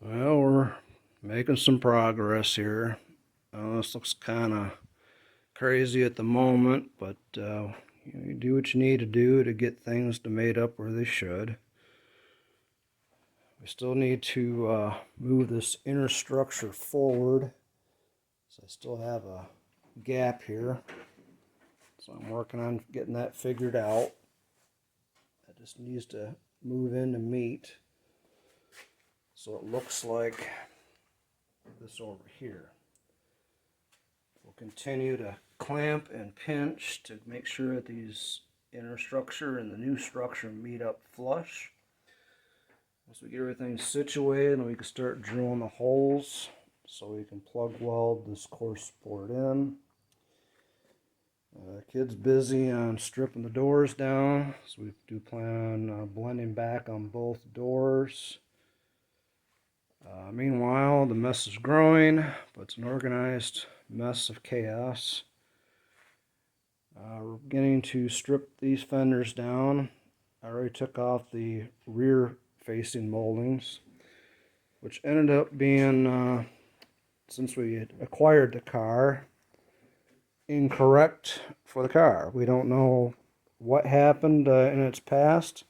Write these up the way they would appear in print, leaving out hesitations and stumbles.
Well, we're making some progress here. This looks kind of crazy at the moment, but you do what you need to do to get things to mate up where they should. We still need to move this inner structure forward, so I still have a gap here. So I'm working on getting that figured out. That just needs to move in to meet, so it looks like this over here. We'll continue to clamp and pinch to make sure that these inner structure and the new structure meet up flush. Once we get everything situated, we can start drilling the holes so we can plug weld this course board in. Kid's busy on stripping the doors down, so we do plan on blending back on both doors. Meanwhile, the mess is growing, but it's an organized mess of chaos. We're beginning to strip these fenders down. I already took off the rear facing moldings, which ended up being, since we had acquired the car, incorrect for the car. We don't know what happened in its past,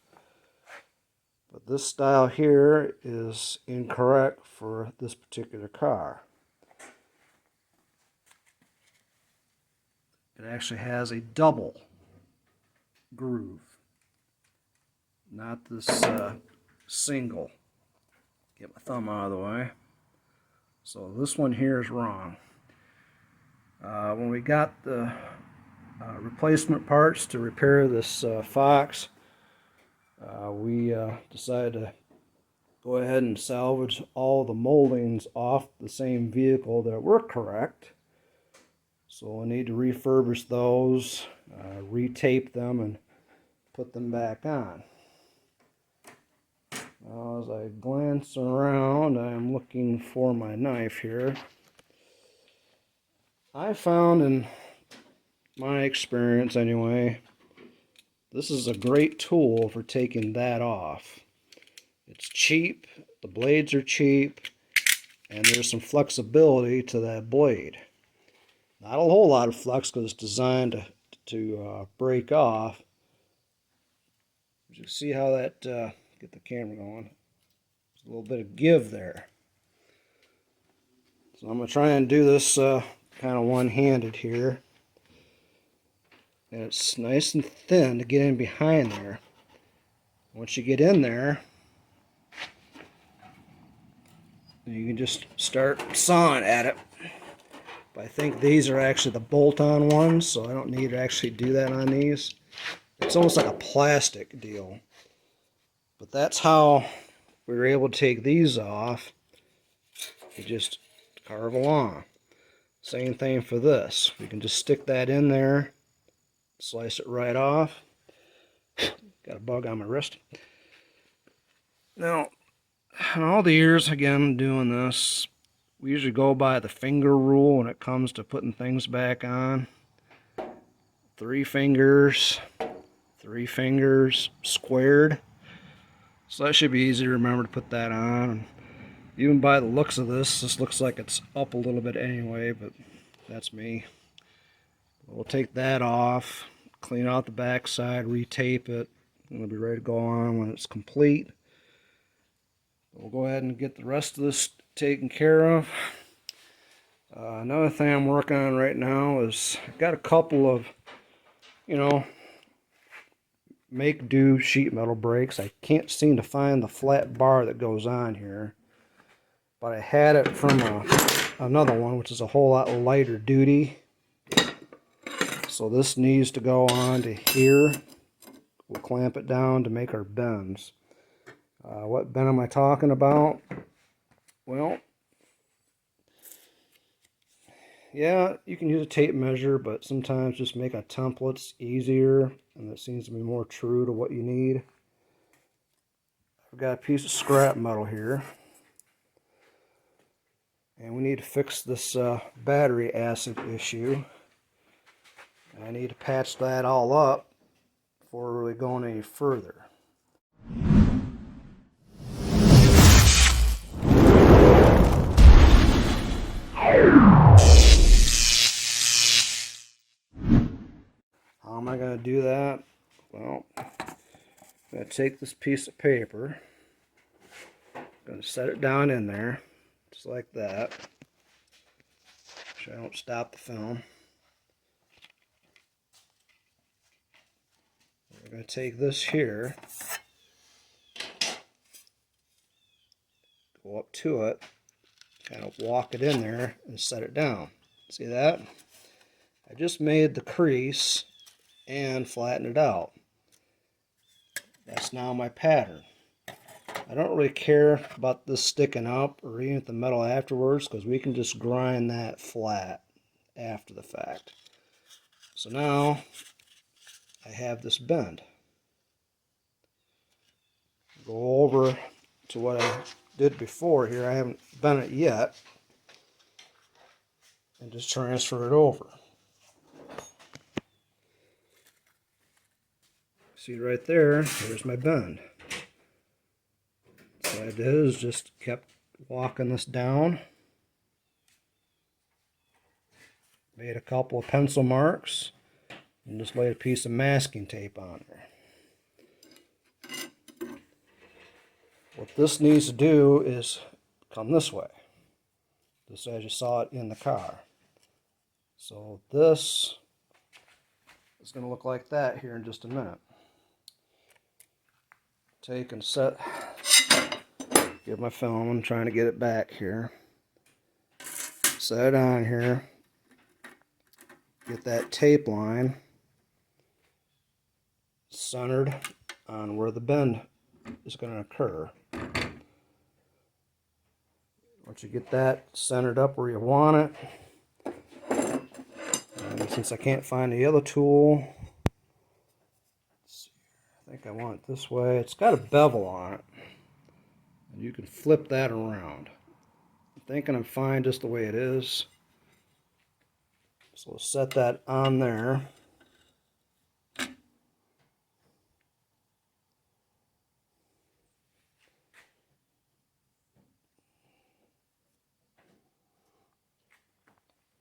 but this style here is incorrect for this particular car. It actually has a double groove, not this single. Get my thumb out of the way. So this one here is wrong. When we got the replacement parts to repair this Fox, we decided to go ahead and salvage all the moldings off the same vehicle that were correct. So we'll need to refurbish those, retape them, and put them back on. Now, as I glance around, I'm looking for my knife here. I found, in my experience anyway, this is a great tool for taking that off. It's cheap, the blades are cheap, and there's some flexibility to that blade. Not a whole lot of flex because it's designed to break off. You see how that, get the camera going, there's a little bit of give there. So I'm going to try and do this kind of one-handed here. And it's nice and thin to get in behind there. Once you get in there, you can just start sawing at it. But I think these are actually the bolt-on ones, so I don't need to actually do that on these. It's almost like a plastic deal. But that's how we were able to take these off. You just carve along. Same thing for this. We can just stick that in there, slice it right off. Got a bug on my wrist. Now, in all the years, again, doing this, we usually go by the finger rule when it comes to putting things back on. 3 fingers squared. So that should be easy to remember to put that on. And even by the looks of this looks like it's up a little bit anyway, but that's me. We'll take that off, clean out the back side, retape it, and it'll be ready to go on when it's complete. We'll go ahead and get the rest of this taken care of. Another thing I'm working on right now is I've got a couple of, make-do sheet metal brakes. I can't seem to find the flat bar that goes on here, but I had it from another one, which is a whole lot lighter duty. So this needs to go on to here. We'll clamp it down to make our bends. What bend am I talking about? Well, yeah, you can use a tape measure, but sometimes just make a template's easier, and it seems to be more true to what you need. I've got a piece of scrap metal here, and we need to fix this battery acid issue. I need to patch that all up before really going any further. Well, I'm going to take this piece of paper, I'm going to set it down in there, just like that, so I don't stop the film. We're going to take this here, go up to it, kind of walk it in there and set it down. See that? I just made the crease and flattened it out. That's now my pattern. I don't really care about this sticking up or even the metal afterwards, because we can just grind that flat after the fact. So now I have this bend. Go over to what I did before here. I haven't bent it yet. And just transfer it over. See right there, there's my bend. So what I did is just kept walking this down. Made a couple of pencil marks and just laid a piece of masking tape on there. What this needs to do is come this way, just as you saw it in the car. So this is going to look like that here in just a minute. Take and set, get my film, I'm trying to get it back here. Set it on here, get that tape line centered on where the bend is going to occur. Once you get that centered up where you want it, and since I can't find the other tool, I think I want it this way. It's got a bevel on it, and you can flip that around. I'm thinking I'm fine just the way it is. So we'll set that on there.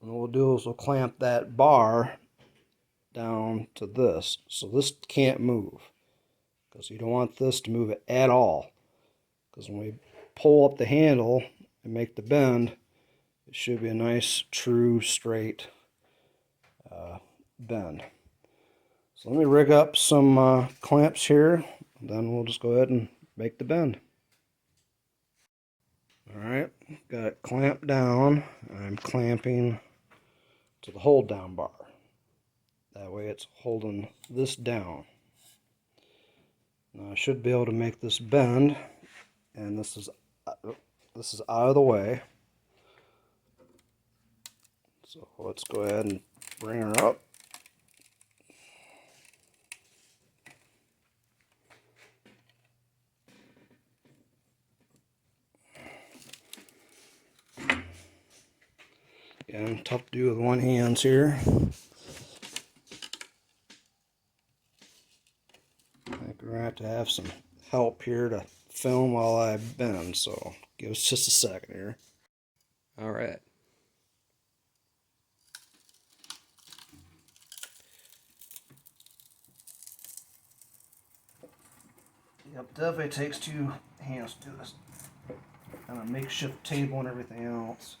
And what we'll do is we'll clamp that bar down to this. So this can't move, because you don't want this to move at all. Because when we pull up the handle and make the bend, it should be a nice, true, straight bend. So let me rig up some clamps here, and then we'll just go ahead and make the bend. Alright, got it clamped down. I'm clamping to the hold down bar. That way it's holding this down. Now I should be able to make this bend, and this is out of the way. So let's go ahead and bring her up. Again, tough to do with one hand here. I think we're going to have some help here to film while I bend, so give us just a second here. Alright. Yep, definitely takes two hands to do this. And a makeshift table and everything else.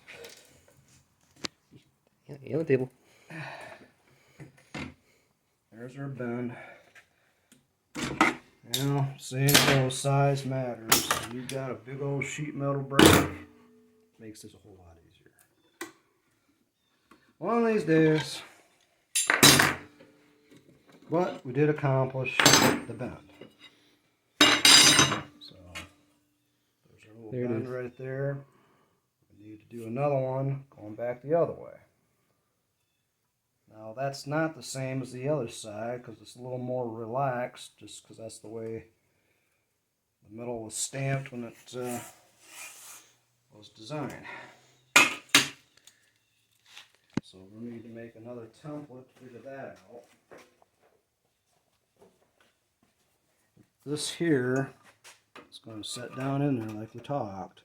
Yeah, yellow table. There's our bend. Now, same goes, size matters. So you've got a big old sheet metal brake. Makes this a whole lot easier. One of these days. But we did accomplish the bend. So there's our little bend right there. We need to do another one going back the other way. Now that's not the same as the other side, because it's a little more relaxed, just because that's the way the metal was stamped when it was designed. So we need to make another template to figure that out. This here is going to set down in there like we talked.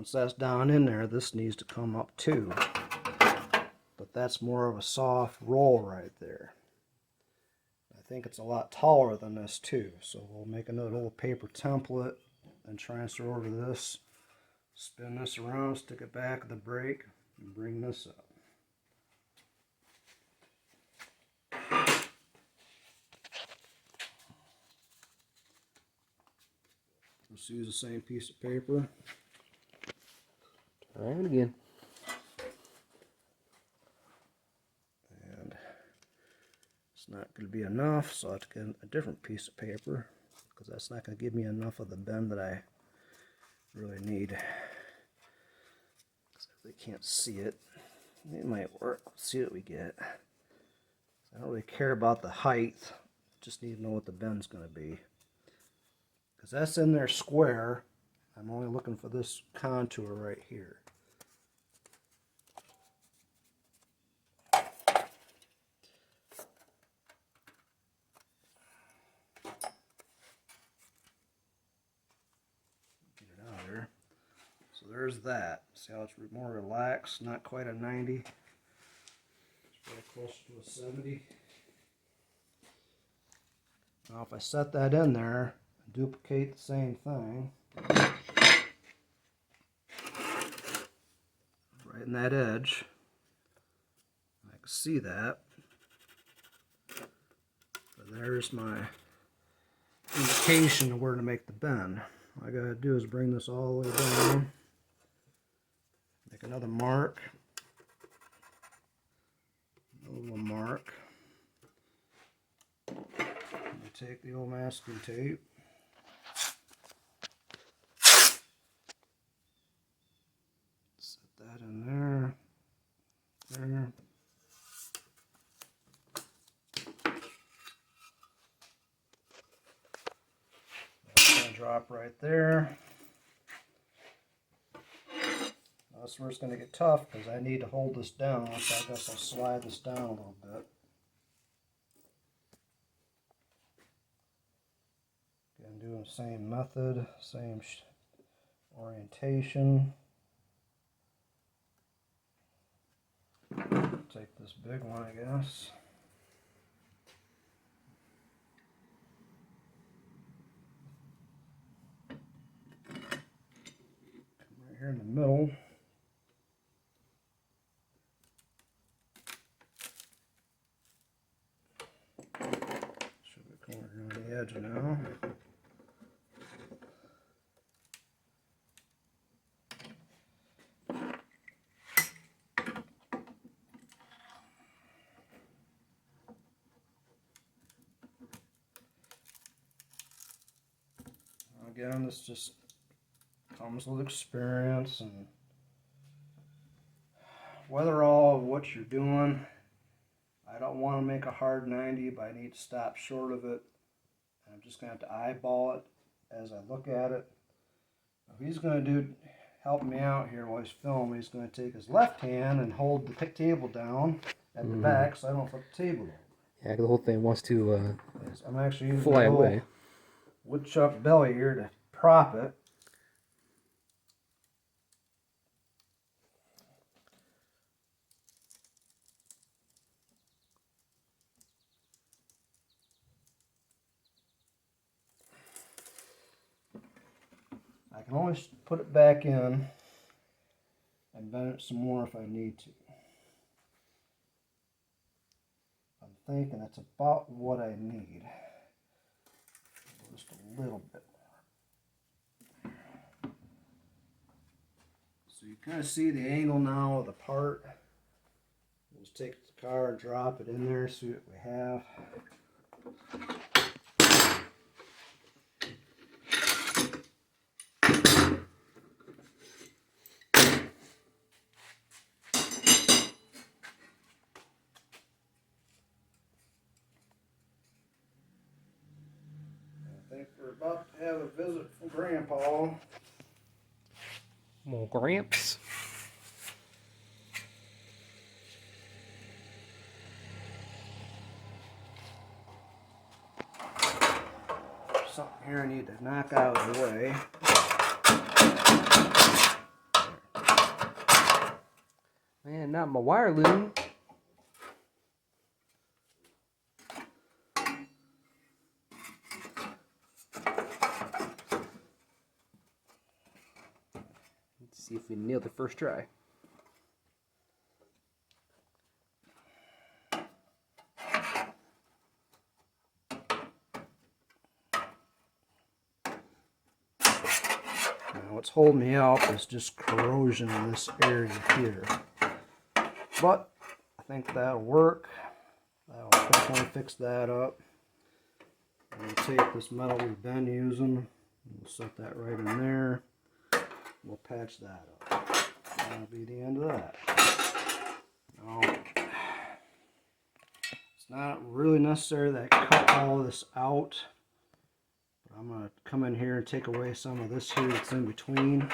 Once that's down in there, this needs to come up too. But that's more of a soft roll right there. I think it's a lot taller than this too. So we'll make another little paper template and transfer over this. Spin this around, stick it back at the brake, and bring this up. Let's use the same piece of paper. Try it again. And it's not going to be enough, so I have to get a different piece of paper because that's not going to give me enough of the bend that I really need. Because I really can't see it. It might work. Let's see what we get. I don't really care about the height. Just need to know what the bend's going to be. Because that's in there square. I'm only looking for this contour right here. Get it out of there. So there's that. See how it's more relaxed, not quite a 90. It's very close to a 70. Now if I set that in there, duplicate the same thing, right in that edge, I can see that. So there's my indication of where to make the bend. All I gotta do is bring this all the way down, make another mark, another little mark. Take the old masking tape, set that in there, there. That's going to drop right there. That's where it's going to get tough because I need to hold this down, so I guess I'll slide this down a little bit. Again, doing the same method, same orientation. Take this big one, I guess. Come right here in the middle. Should be corner on the edge now. Again, this just comes with experience and whether all of what you're doing. I don't want to make a hard 90, but I need to stop short of it. I'm just going to have to eyeball it as I look at it. If he's going to help me out here while he's filming, he's going to take his left hand and hold the table down at the back so I don't flip the table over. Yeah, the whole thing wants to I'm actually using fly the away. woodchuck belly here to prop it. I can always put it back in and bend it some more if I need to. I'm thinking that's about what I need. Just a little bit more. So you kind of see the angle now of the part. We'll just take the car and drop it in there, see what we have. I think we're about to have a visit from Grandpa. Well, Gramps. Something here I need to knock out of the way. And not my wire loom. Let's see if we nailed the first try. Now what's holding me up is just corrosion in this area here. But I think that'll work. That'll definitely fix that up. We'll take this metal we've been using, and we'll set that right in there. We'll patch that up. That'll be the end of that. Now, it's not really necessary that I cut all this out. But I'm going to come in here and take away some of this here that's in between.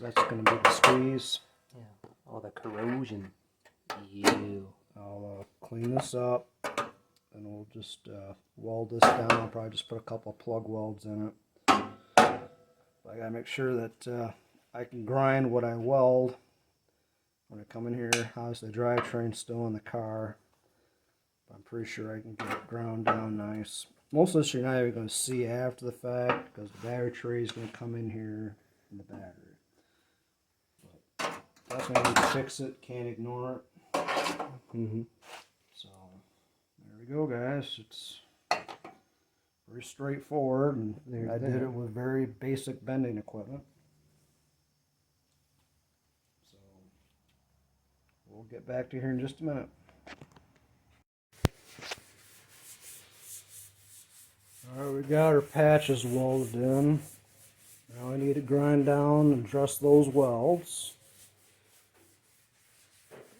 That's going to be the squeeze. Yeah, all the corrosion. Ew. I'll clean this up, and we'll just weld this down. I'll probably just put a couple of plug welds in it. I gotta make sure that I can grind what I weld when I come in here. Obviously the drivetrain's still in the car, but I'm pretty sure I can get it ground down nice. Most of this you're not even going to see after the fact because the battery tray is going to come in here in the battery. But definitely need to fix it, can't ignore it. So there we go, guys. It's very straightforward, and I did it with very basic bending equipment. So we'll get back to here in just a minute. Alright, we got our patches welded in. Now I need to grind down and adjust those welds.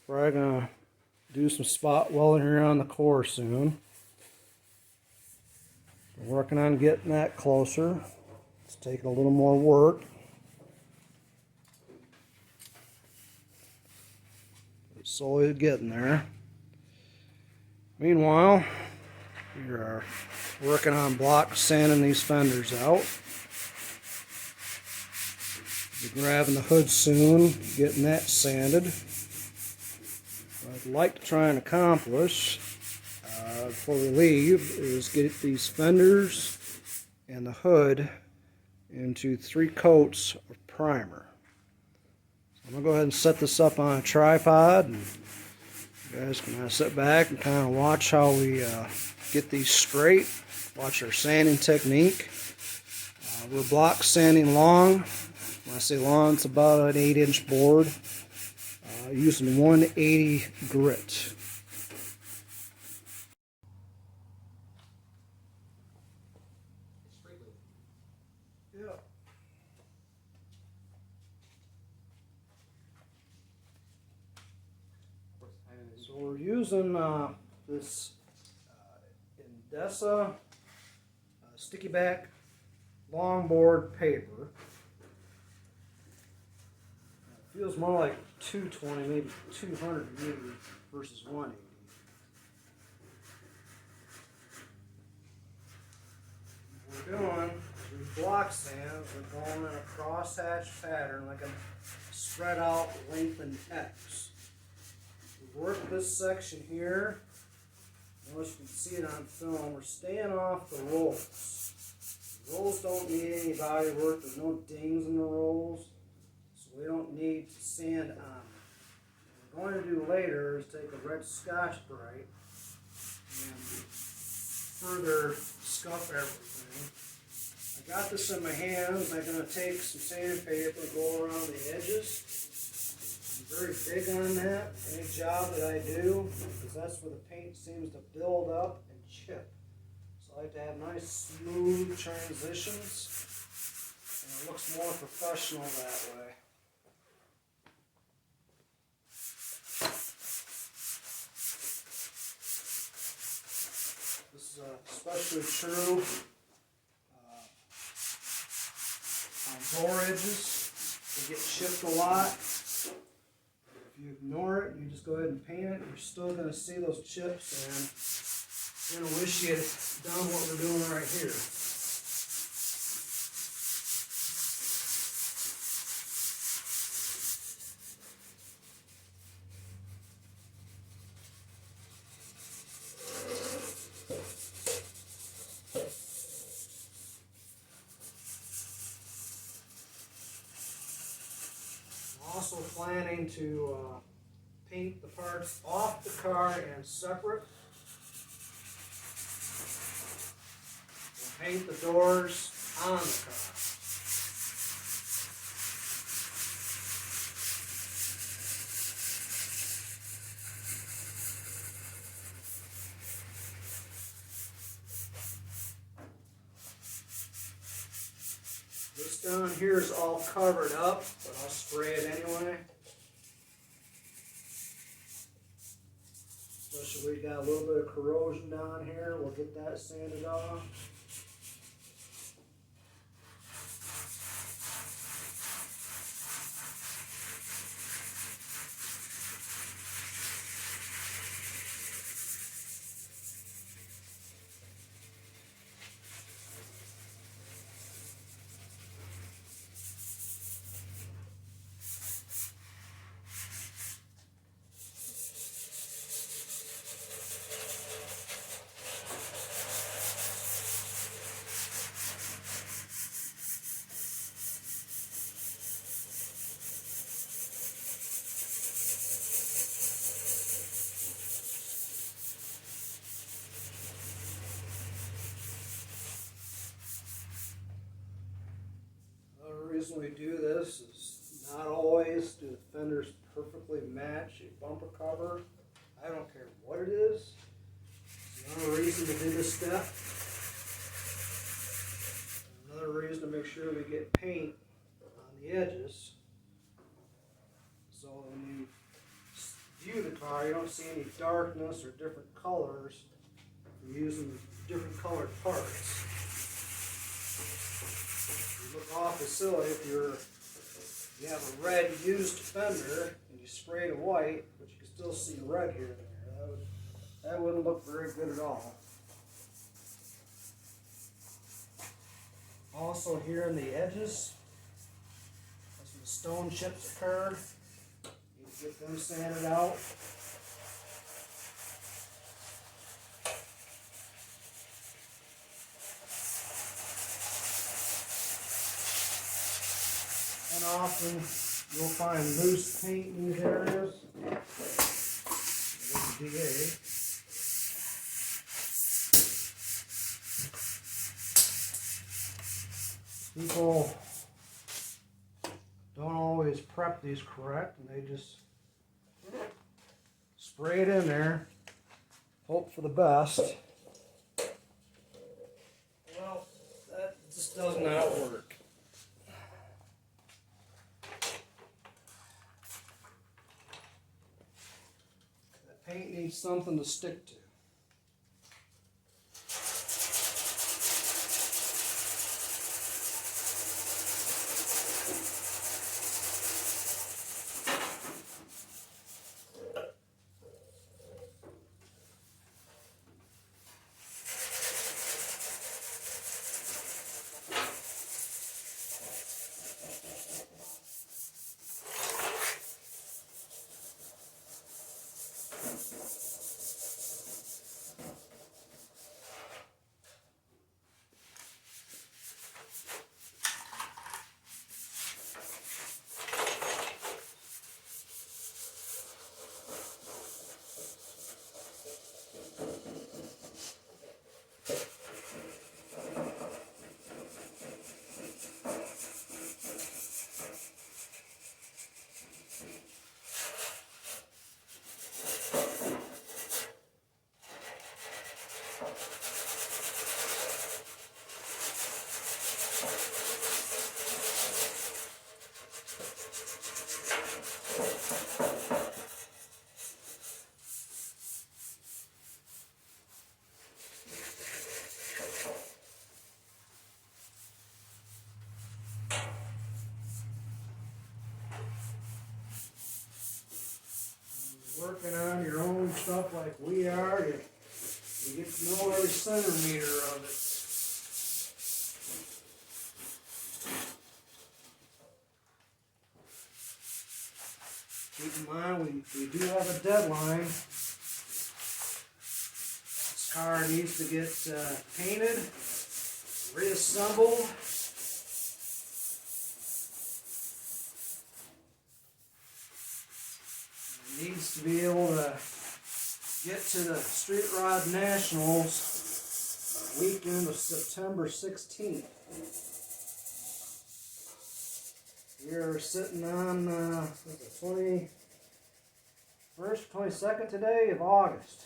We're going to do some spot welding here on the core soon. We're working on getting that closer. It's taking a little more work. But slowly getting there. Meanwhile, we are working on block sanding these fenders out. We're grabbing the hood soon, getting that sanded. What I'd like to try and accomplish before we leave is get these fenders and the hood into 3 coats of primer. So I'm going to go ahead and set this up on a tripod, and you guys can sit back and kind of watch how we get these straight, watch our sanding technique. We're block sanding long. When I say long, it's about an 8-inch board, using 180 grit. So we're using this Indesa sticky back longboard paper. It feels more like 220, maybe 200 meters versus 180. What we're doing is we block sand. We're going in a crosshatch pattern, like a spread out lengthened X. We've worked this section here. Notice you can see it on film. We're staying off the rolls. The rolls don't need any body work. There's no dings in the rolls, so we don't need to sand on them. What we're going to do later is take a red Scotch-Brite and further scuff everything. I got this in my hands. I'm going to take some sandpaper and go around the edges. I'm very big on that, any job that I do, because that's where the paint seems to build up and chip. So I like to have nice smooth transitions, and it looks more professional that way. This is especially true on door edges. They get chipped a lot. If you ignore it, you just go ahead and paint it, you're still going to see those chips, and you're going to wish you had done what we're doing right here. planning to paint the parts off the car and separate. We'll paint the doors on the car. This down here is all covered up, but I'll spray it anyway. Especially we got a little bit of corrosion down here. We'll get that sanded off. The reason we do this is not always do the fenders perfectly match a bumper cover. I don't care what it is. It's another reason to do this step. Another reason to make sure we get paint on the edges. So when you view the car, you don't see any darkness or different colors from using different colored parts. Look awfully silly if you have a red used fender and you spray it white, but you can still see red here and there. That wouldn't look very good at all. Also here on the edges, that's when the stone chips occur. You need to get them sanded out. And often you'll find loose paint in these areas. There's a DA. People don't always prep these correct, and they just spray it in there, hope for the best. Well, that just does not work. Paint needs something to stick to. Working on your own stuff like we are, you get to know every centimeter of it. Keep in mind, we do have a deadline. This car needs to get painted, reassembled. needs to be able to get to the Street Rod Nationals weekend of September 16th. We are sitting on the 21st, 22nd today of August.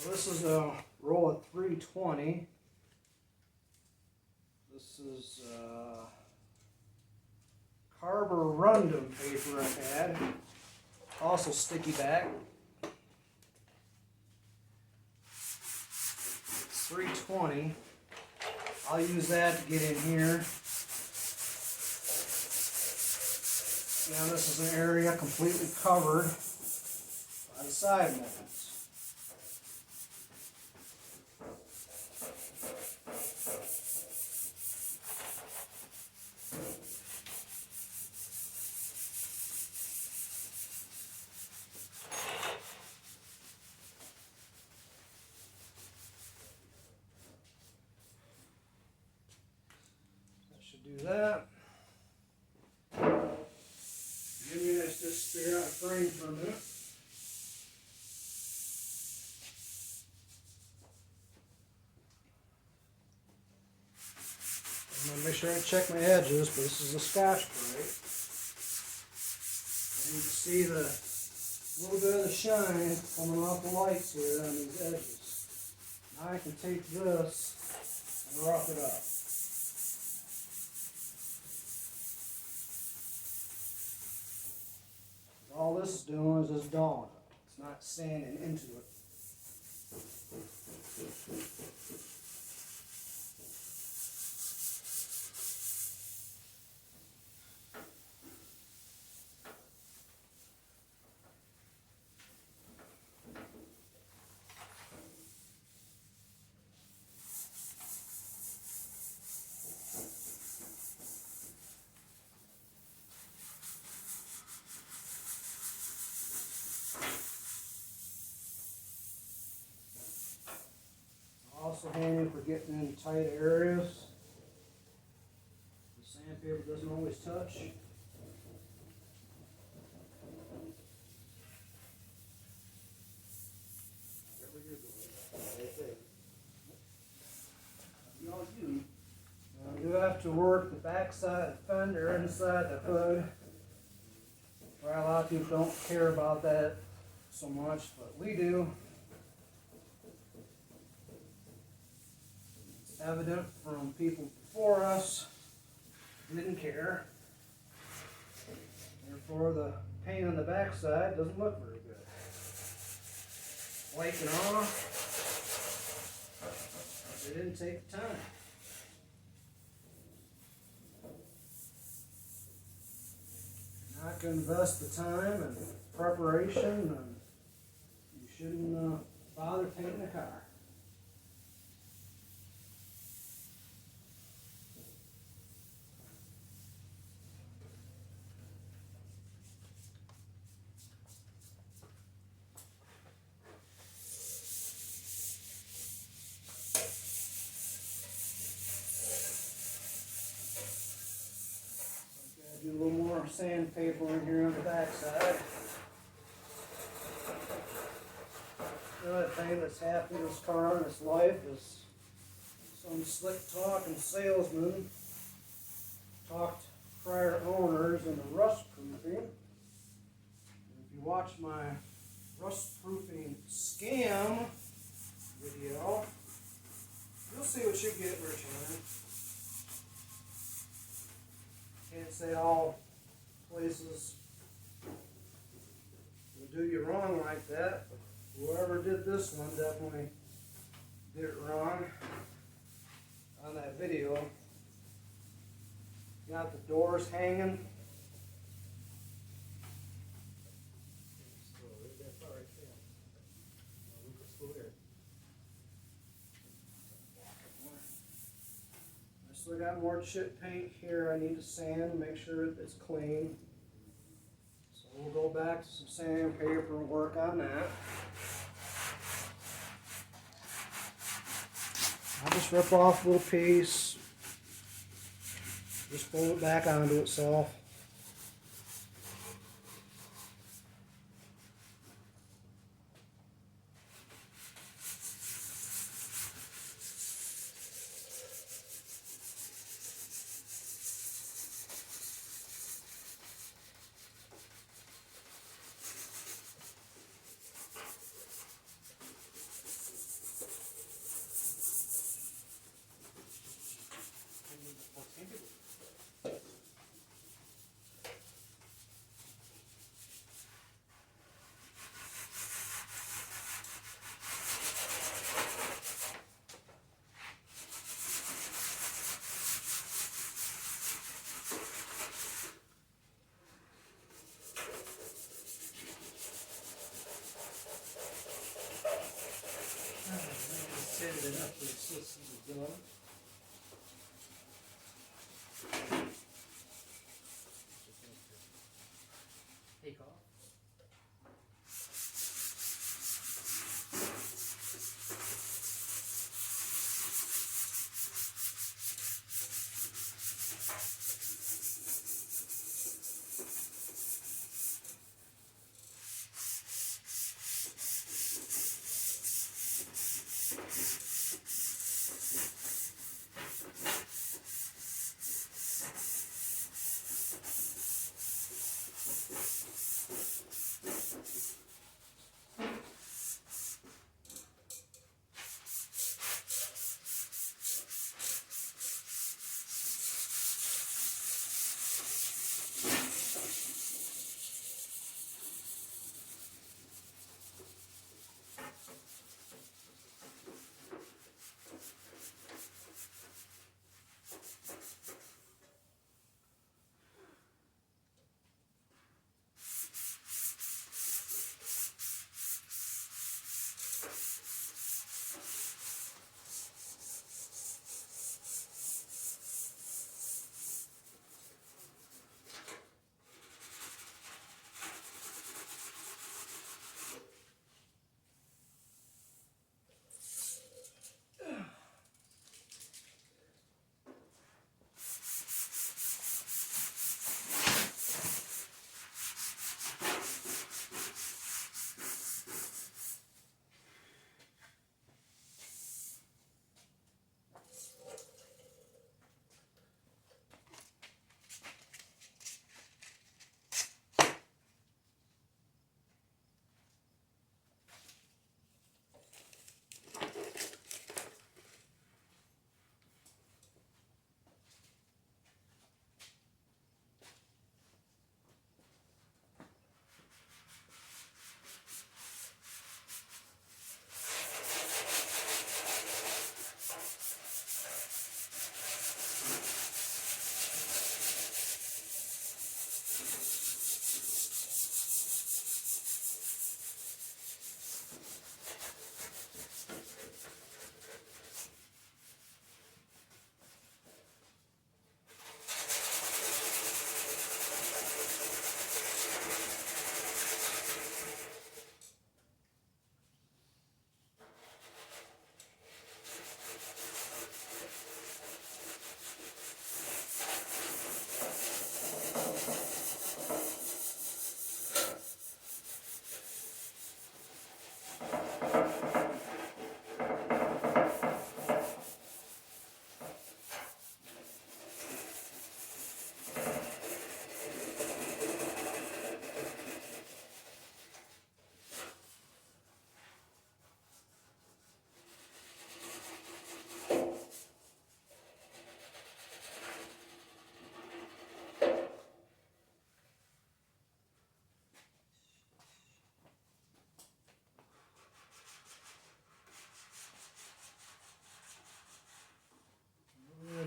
This is a roll of 320. This is carborundum paper I had. Also sticky back. It's 320. I'll use that to get in here. Now this is an area completely covered by the side molds. Do that. Give me this, just figure out a frame for a minute. I'm going to make sure I check my edges, but this is a Scotch Brite. And you can see the little bit of the shine coming off the lights here on these edges. Now I can take this and rough it up. All this is doing is just dulling it. It's not sanding into it. Also handy for getting in tight areas. The sandpaper doesn't always touch. I do have to work the back side of the fender inside the hood. Well, a lot of people don't care about that so much, but we do. Evident from people before us didn't care. Therefore, the paint on the backside doesn't look very good. Flaking off. They didn't take the time. Not going to invest the time and preparation, and you shouldn't bother painting a car. Do a little more sandpaper in here on the backside. The other thing that's happened to this car in its life is some slick talking salesman talked to prior owners into rust proofing. If you watch my rust proofing scam video, you'll see what you get in return. Can't say all places will do you wrong like that, but whoever did this one definitely did it wrong on that video. Got the doors hanging. So I got more chip paint here. I need to sand and make sure it's clean. So we'll go back to some sandpaper and work on that. I'll just rip off a little piece. Just fold it back onto itself. Set it up with systems done. Take off.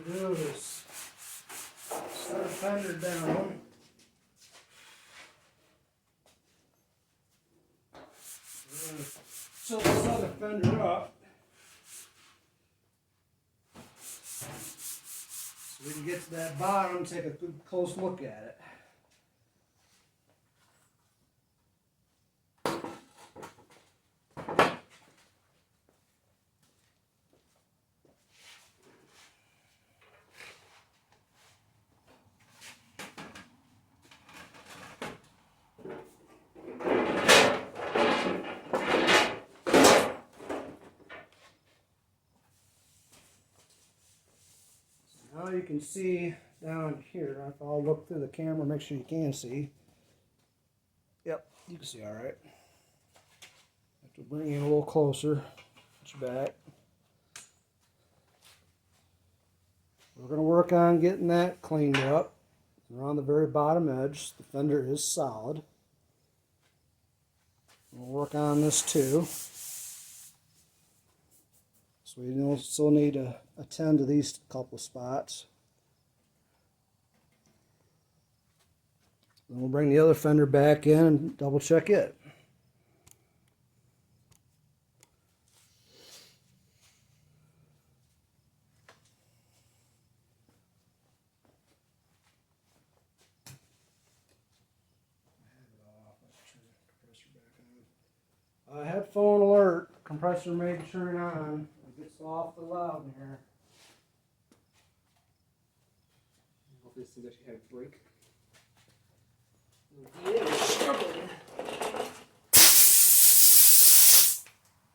Do is set a fender down. Tilt this other fender up. So we can get to that bottom and take a good close look at it. Now you can see down here, if I'll look through the camera, make sure you can see. Yep, you can see all right. Have to bring you a little closer, put your back. We're going to work on getting that cleaned up. We're on the very bottom edge. The fender is solid. We'll work on this too. So we still need to attend to these couple spots. Then we'll bring the other fender back in and double check it. Headphone alert, compressor may turn on. It gets awfully loud in here. Hope this thing actually had a break. Yeah, struggling.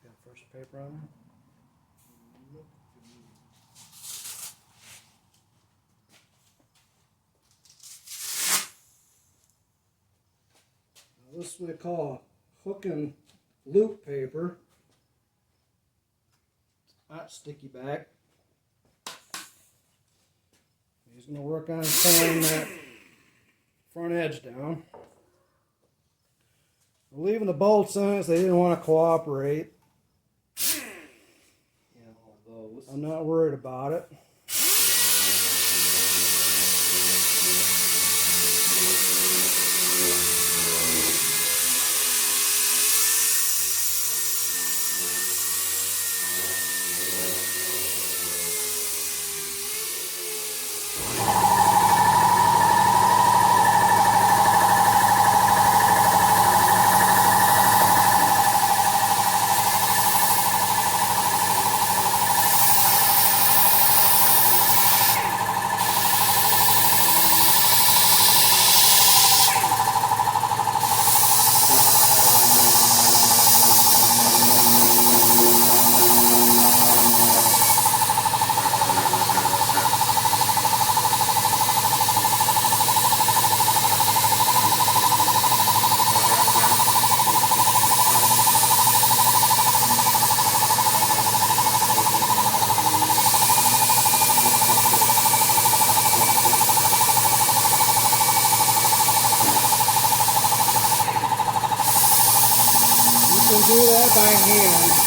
Got first paper on there? Now this is what they call hook and loop paper. Not sticky back. He's going to work on pulling that front edge down. We're leaving the bolts in as they didn't want to cooperate. Yeah, all those. I'm not worried about it. You can do that by hand.